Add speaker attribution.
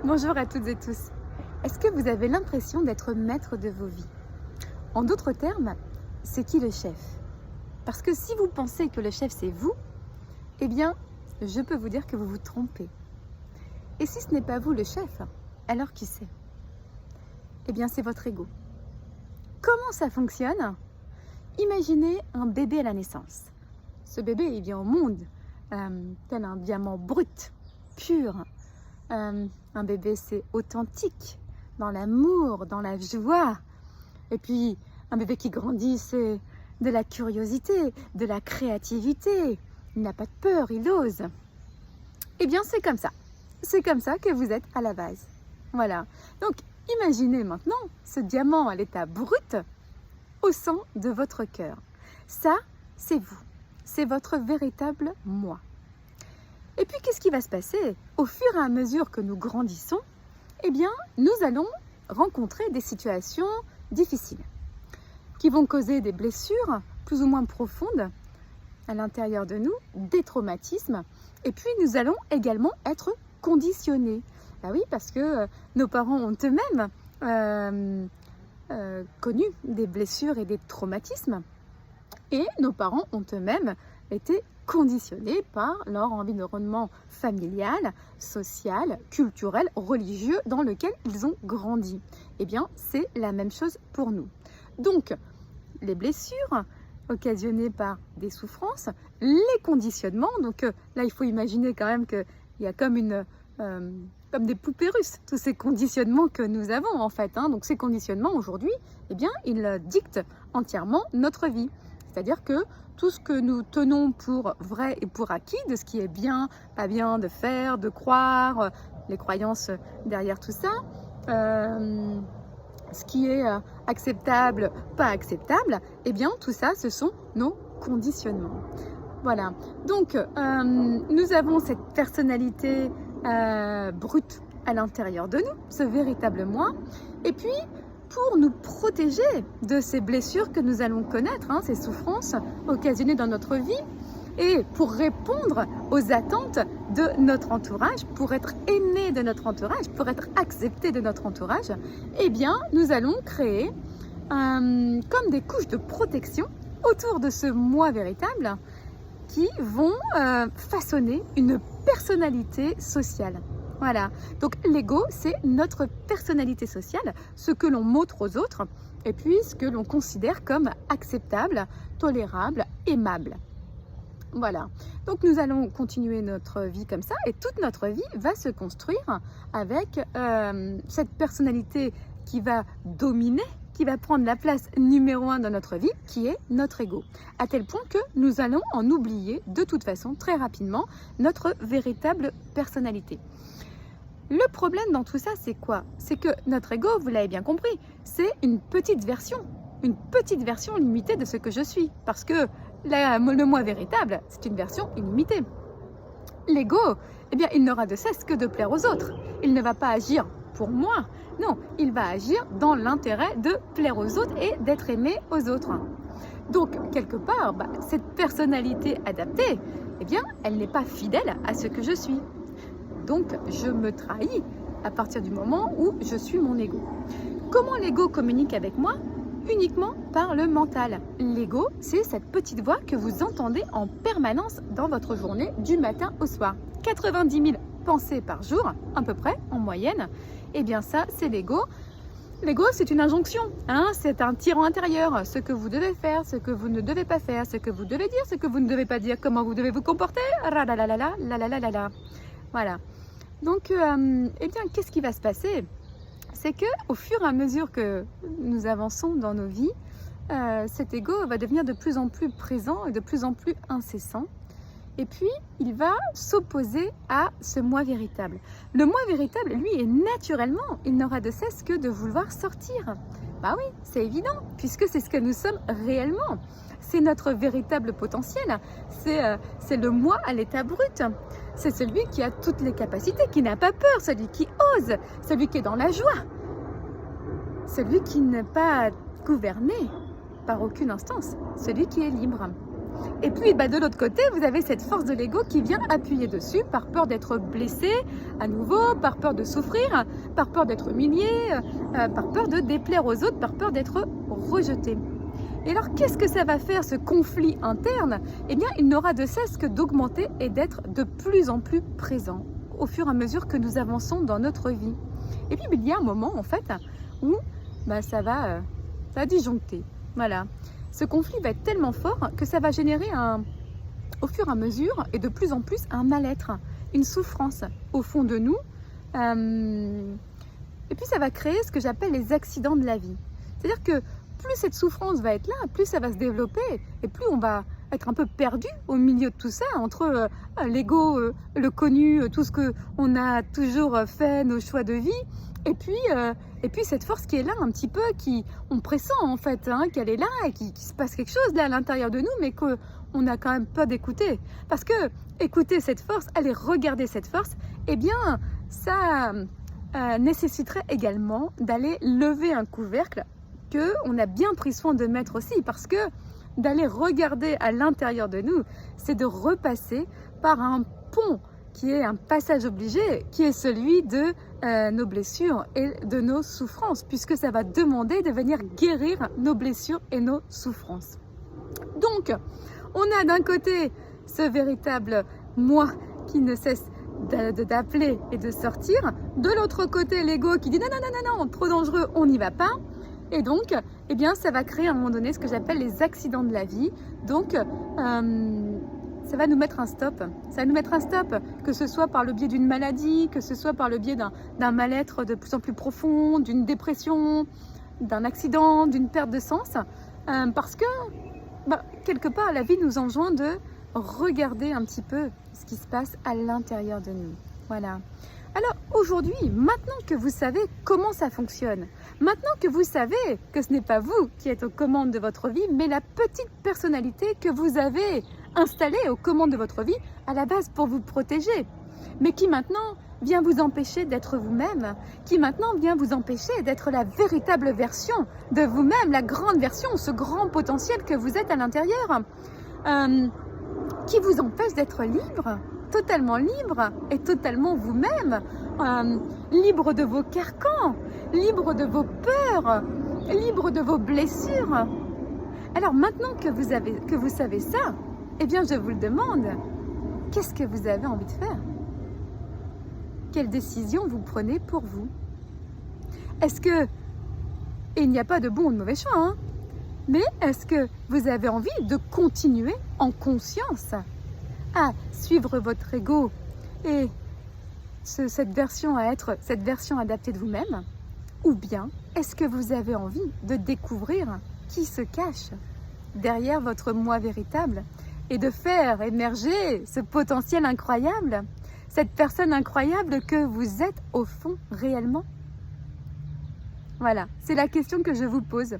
Speaker 1: Bonjour à toutes et tous. Est-ce que vous avez l'impression d'être maître de vos vies? En d'autres termes, c'est qui le chef? Parce que si vous pensez que le chef c'est vous, eh bien, je peux vous dire que vous vous trompez. Et si ce n'est pas vous le chef, alors qui c'est? Eh bien, c'est votre ego. Comment ça fonctionne? Imaginez un bébé à la naissance. Ce bébé, il vient au monde tel un diamant brut, pur. Un bébé, c'est authentique, dans l'amour, dans la joie. Et puis, un bébé qui grandit, c'est de la curiosité, de la créativité. Il n'a pas de peur, il ose. Eh bien, c'est comme ça. C'est comme ça que vous êtes à la base. Voilà. Donc, imaginez maintenant ce diamant à l'état brut au sein de votre cœur. Ça, c'est vous. C'est votre véritable moi. Et puis, qu'est-ce qui va se passer? Au fur et à mesure que nous grandissons, eh bien, nous allons rencontrer des situations difficiles qui vont causer des blessures plus ou moins profondes à l'intérieur de nous, des traumatismes. Et puis, nous allons également être conditionnés. Ah oui, parce que nos parents ont eux-mêmes connu des blessures et des traumatismes. Et nos parents ont eux-mêmes été conditionnés par leur environnement familial, social, culturel, religieux dans lequel ils ont grandi. Eh bien, c'est la même chose pour nous. Donc, les blessures occasionnées par des souffrances, les conditionnements, donc là, il faut imaginer quand même qu'il y a comme des poupées russes, tous ces conditionnements que nous avons en fait. Donc ces conditionnements aujourd'hui, eh bien, ils dictent entièrement notre vie. C'est-à-dire que tout ce que nous tenons pour vrai et pour acquis, de ce qui est bien, pas bien de faire, de croire, les croyances derrière tout ça, ce qui est acceptable, pas acceptable, eh bien tout ça, ce sont nos conditionnements. Voilà. Donc, nous avons cette personnalité brute à l'intérieur de nous, ce véritable moi. Et puis, pour nous protéger de ces blessures que nous allons connaître, ces souffrances occasionnées dans notre vie, et pour répondre aux attentes de notre entourage, pour être aimé de notre entourage, pour être accepté de notre entourage, eh bien, nous allons créer comme des couches de protection autour de ce moi véritable qui vont façonner une personnalité sociale. Voilà, donc l'ego, c'est notre personnalité sociale, ce que l'on montre aux autres et puis ce que l'on considère comme acceptable, tolérable, aimable. Voilà, donc nous allons continuer notre vie comme ça et toute notre vie va se construire avec cette personnalité qui va dominer, qui va prendre la place numéro 1 dans notre vie, qui est notre ego. À tel point que nous allons en oublier de toute façon très rapidement notre véritable personnalité. Le problème dans tout ça, c'est quoi? C'est que notre ego, vous l'avez bien compris, c'est une petite version limitée de ce que je suis. Parce que le moi véritable, c'est une version illimitée. L'ego, eh bien, il n'aura de cesse que de plaire aux autres. Il ne va pas agir pour moi. Non, il va agir dans l'intérêt de plaire aux autres et d'être aimé aux autres. Donc, quelque part, cette personnalité adaptée, eh bien, elle n'est pas fidèle à ce que je suis. Donc, je me trahis à partir du moment où je suis mon ego. Comment l'ego communique avec moi? Uniquement par le mental. L'ego, c'est cette petite voix que vous entendez en permanence dans votre journée du matin au soir. 90 000 pensées par jour, à peu près, en moyenne. Eh bien ça, c'est l'ego. L'ego, c'est une injonction, c'est un tyran intérieur. Ce que vous devez faire, ce que vous ne devez pas faire, ce que vous devez dire, ce que vous ne devez pas dire, comment vous devez vous comporter. Voilà. Donc, eh bien, qu'est-ce qui va se passer? C'est qu'au fur et à mesure que nous avançons dans nos vies, cet ego va devenir de plus en plus présent et de plus en plus incessant. Et puis, il va s'opposer à ce moi véritable. Le moi véritable, lui, est naturellement, il n'aura de cesse que de vouloir sortir. Bah oui, c'est évident, puisque c'est ce que nous sommes réellement. C'est notre véritable potentiel. C'est le moi à l'état brut. C'est celui qui a toutes les capacités, qui n'a pas peur, celui qui ose, celui qui est dans la joie. Celui qui n'est pas gouverné par aucune instance, celui qui est libre. Et puis de l'autre côté, vous avez cette force de l'ego qui vient appuyer dessus par peur d'être blessé à nouveau, par peur de souffrir, par peur d'être humilié, par peur de déplaire aux autres, par peur d'être rejeté. Et alors, qu'est-ce que ça va faire, ce conflit interne? Eh bien, il n'aura de cesse que d'augmenter et d'être de plus en plus présent au fur et à mesure que nous avançons dans notre vie. Et puis, il y a un moment, en fait, où ça va disjoncter. Voilà. Ce conflit va être tellement fort que ça va générer au fur et à mesure et de plus en plus un mal-être, une souffrance au fond de nous. Et puis, ça va créer ce que j'appelle les accidents de la vie. C'est-à-dire que plus cette souffrance va être là, plus ça va se développer et plus on va être un peu perdu au milieu de tout ça, entre l'ego, le connu, tout ce qu'on a toujours fait, nos choix de vie, et puis cette force qui est là un petit peu, on pressent en fait qu'elle est là et qu'il se passe quelque chose là à l'intérieur de nous, mais qu'on a quand même peur d'écouter. Parce que écouter cette force, aller regarder cette force, eh bien ça nécessiterait également d'aller lever un couvercle qu'on a bien pris soin de mettre aussi, parce que d'aller regarder à l'intérieur de nous, c'est de repasser par un pont qui est un passage obligé, qui est celui de nos blessures et de nos souffrances, puisque ça va demander de venir guérir nos blessures et nos souffrances. Donc, on a d'un côté ce véritable moi qui ne cesse d'appeler et de sortir, de l'autre côté l'ego qui dit non, trop dangereux, on n'y va pas. Et donc, eh bien, ça va créer à un moment donné ce que j'appelle les accidents de la vie. Donc, ça va nous mettre un stop. Ça va nous mettre un stop, que ce soit par le biais d'une maladie, que ce soit par le biais d'un mal-être de plus en plus profond, d'une dépression, d'un accident, d'une perte de sens. Parce que, quelque part, la vie nous enjoint de regarder un petit peu ce qui se passe à l'intérieur de nous. Voilà. Alors aujourd'hui, maintenant que vous savez comment ça fonctionne, maintenant que vous savez que ce n'est pas vous qui êtes aux commandes de votre vie, mais la petite personnalité que vous avez installée aux commandes de votre vie à la base pour vous protéger, mais qui maintenant vient vous empêcher d'être vous-même, qui maintenant vient vous empêcher d'être la véritable version de vous-même, la grande version, ce grand potentiel que vous êtes à l'intérieur, qui vous empêche d'être libre, totalement libre et totalement vous-même, libre de vos carcans, libre de vos peurs, libre de vos blessures. Alors maintenant que vous savez ça, eh bien je vous le demande, qu'est-ce que vous avez envie de faire? Quelle décision vous prenez pour vous? Est-ce que, et il n'y a pas de bon ou de mauvais choix, mais est-ce que vous avez envie de continuer en conscience à suivre votre ego et cette version adaptée de vous-même? Ou bien est-ce que vous avez envie de découvrir qui se cache derrière votre moi véritable et de faire émerger ce potentiel incroyable, cette personne incroyable que vous êtes au fond réellement? Voilà, c'est la question que je vous pose.